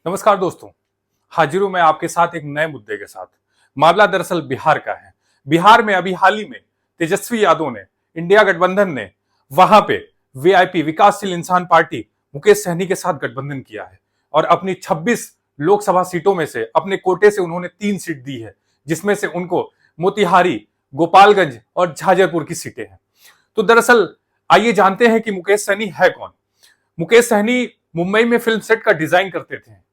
नमस्कार दोस्तों, हाजिर हूं मैं आपके साथ एक नए मुद्दे के साथ। मामला दरअसल बिहार का है। बिहार में अभी हाल ही में तेजस्वी यादव ने, इंडिया गठबंधन ने वहां पे वीआईपी विकासशील इंसान पार्टी मुकेश सहनी के साथ गठबंधन किया है और अपनी 26 लोकसभा सीटों में से अपने कोटे से उन्होंने 3 सीट दी है, जिसमें से उनको मोतिहारी, गोपालगंज और झाजरपुर की सीटें हैं। तो दरअसल आइए जानते हैं कि मुकेश सहनी है कौन। मुकेश सहनी मुंबई में फिल्म सेट का डिजाइन करते थे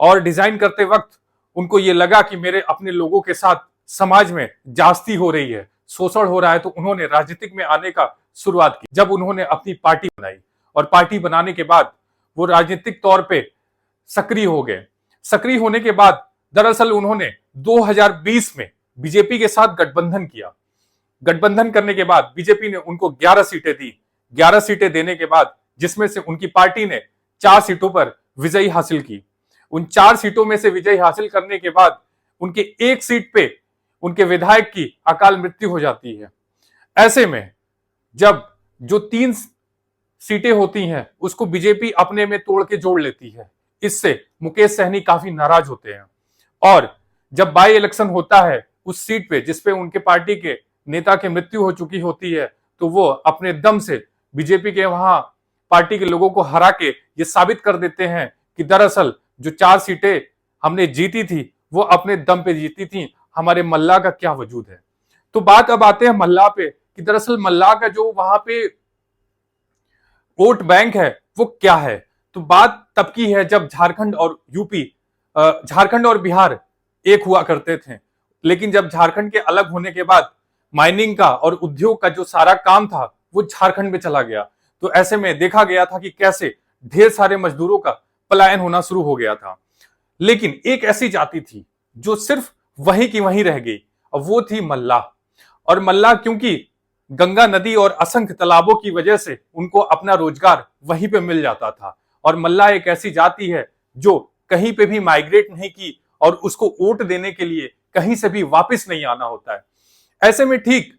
और डिजाइन करते वक्त उनको ये लगा कि मेरे अपने लोगों के साथ समाज में जास्ती हो रही है, शोषण हो रहा है, तो उन्होंने राजनीतिक में आने का शुरुआत की। जब उन्होंने अपनी पार्टी बनाई और पार्टी बनाने के बाद वो राजनीतिक तौर पे सक्रिय हो गए। सक्रिय होने के बाद दरअसल उन्होंने 2020 में बीजेपी के साथ गठबंधन किया। गठबंधन करने के बाद बीजेपी ने उनको 11 सीटें दी। 11 सीटें देने के बाद जिसमें से उनकी पार्टी ने 4 सीटों पर विजयी हासिल की। उन 4 सीटों में से विजय हासिल करने के बाद उनके एक सीट पे उनके विधायक की अकाल मृत्यु हो जाती है। ऐसे में जब जो 3 सीटें होती हैं उसको बीजेपी अपने में तोड़ के जोड़ लेती है। इससे मुकेश सहनी काफी नाराज होते हैं और जब बाई इलेक्शन होता है उस सीट पे जिसपे उनके पार्टी के नेता की मृत्यु हो चुकी होती है, तो वो अपने दम से बीजेपी के वहां पार्टी के लोगों को हरा के ये साबित कर देते हैं कि दरअसल जो 4 सीटें हमने जीती थी वो अपने दम पे जीती थी, हमारे मल्लाह का क्या वजूद है। तो बात अब आते हैं मल्लाह पे कि दरअसल मल्लाह का जो वहां पे वोट बैंक है वो क्या है। तो बात तब की है जब झारखंड और यूपी, झारखंड और बिहार एक हुआ करते थे, लेकिन जब झारखंड के अलग होने के बाद माइनिंग का और उद्योग का जो सारा काम था वो झारखंड में चला गया। तो ऐसे में देखा गया था कि कैसे ढेर सारे मजदूरों का पलायन होना शुरू हो गया था। लेकिन एक ऐसी जाति थी जो सिर्फ वहीं की वहीं रह गई और वो थी मल्लाह। और मल्लाह क्योंकि गंगा नदी और असंख्य तालाबों की वजह से उनको अपना रोजगार वहीं पे मिल जाता था। और मल्लाह एक ऐसी जाति है जो कहीं पे भी माइग्रेट नहीं की और उसको वोट देने के लिए कहीं से भी वापस नहीं आना होता है। ऐसे में ठीक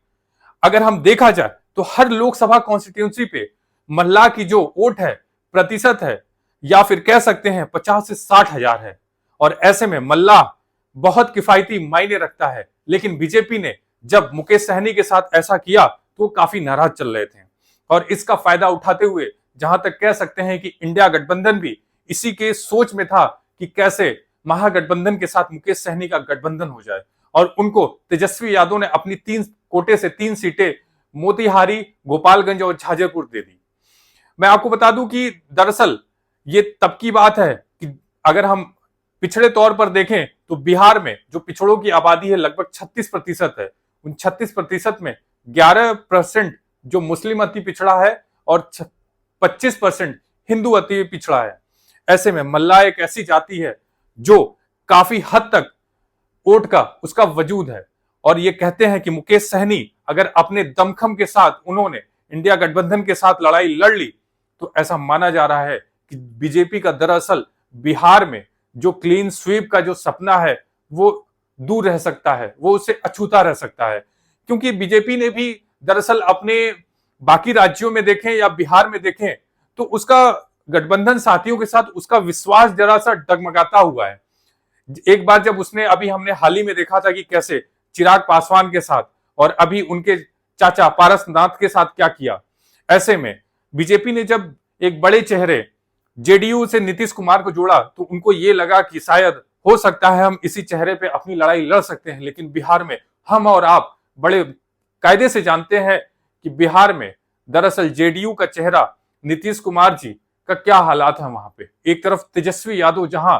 अगर हम देखा जाए तो हर लोकसभा कॉन्स्टिट्यूंसी पे मल्लाह की जो वोट है प्रतिशत है, या फिर कह सकते हैं 50 से 60 हजार है। और ऐसे में मल्लाह बहुत किफायती मायने रखता है। लेकिन बीजेपी ने जब मुकेश सहनी के साथ ऐसा किया तो काफी नाराज चल रहे थे और इसका फायदा उठाते हुए जहां तक कह सकते हैं कि इंडिया गठबंधन भी इसी के सोच में था कि कैसे महागठबंधन के साथ मुकेश सहनी का गठबंधन हो जाए। और उनको तेजस्वी यादव ने अपनी 3 कोटे से 3 सीटें मोतिहारी, गोपालगंज और झाजरपुर दे दी। मैं आपको बता दूं कि दरअसल ये तब की बात है कि अगर हम पिछड़े तौर पर देखें तो बिहार में जो पिछड़ों की आबादी है लगभग 36% है। उन 36% में 11% जो मुस्लिम अति पिछड़ा है और 25% हिंदू अति पिछड़ा है। ऐसे में मल्लाह एक ऐसी जाति है जो काफी हद तक वोट का उसका वजूद है। और ये कहते हैं कि मुकेश सहनी अगर अपने दमखम के साथ उन्होंने इंडिया गठबंधन के साथ लड़ाई लड़ ली तो ऐसा माना जा रहा है कि बीजेपी का दरअसल बिहार में जो क्लीन स्वीप का जो सपना है वो दूर रह सकता है, वो उससे अछूता रह सकता है। क्योंकि बीजेपी ने भी दरअसल अपने बाकी राज्यों में देखें या बिहार में देखें तो उसका गठबंधन साथियों के साथ उसका विश्वास जरा सा डगमगाता हुआ है। एक बार जब उसने, अभी हमने हाल ही में देखा था कि कैसे चिराग पासवान के साथ और अभी उनके चाचा पारसनाथ के साथ क्या किया। ऐसे में बीजेपी ने जब एक बड़े चेहरे जेडीयू से नीतीश कुमार को जोड़ा तो उनको ये लगा कि शायद हो सकता है हम इसी चेहरे पे अपनी लड़ाई लड़ सकते हैं। लेकिन बिहार में हम और आप बड़े कायदे से जानते हैं कि बिहार में दरअसल जेडीयू का चेहरा नीतीश कुमार जी का क्या हालात है। वहां पे एक तरफ तेजस्वी यादव जहां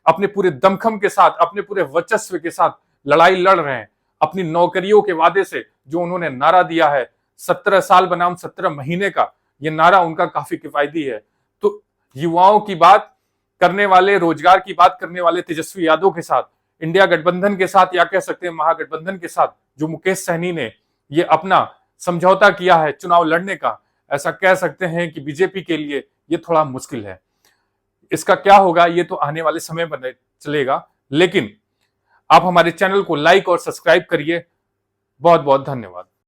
अपने पूरे दमखम के साथ, अपने पूरे वर्चस्व के साथ लड़ाई लड़ रहे हैं, अपनी नौकरियों के वादे से जो उन्होंने नारा दिया है 17 साल बनाम 17 महीने का, ये नारा उनका काफी किफायती है। तो युवाओं की बात करने वाले, रोजगार की बात करने वाले तेजस्वी यादव के साथ, इंडिया गठबंधन के साथ या कह सकते हैं महागठबंधन के साथ जो मुकेश सहनी ने ये अपना समझौता किया है चुनाव लड़ने का, ऐसा कह सकते हैं कि बीजेपी के लिए ये थोड़ा मुश्किल है। इसका क्या होगा ये तो आने वाले समय में चलेगा। लेकिन आप हमारे चैनल को लाइक और सब्सक्राइब करिए। बहुत बहुत धन्यवाद।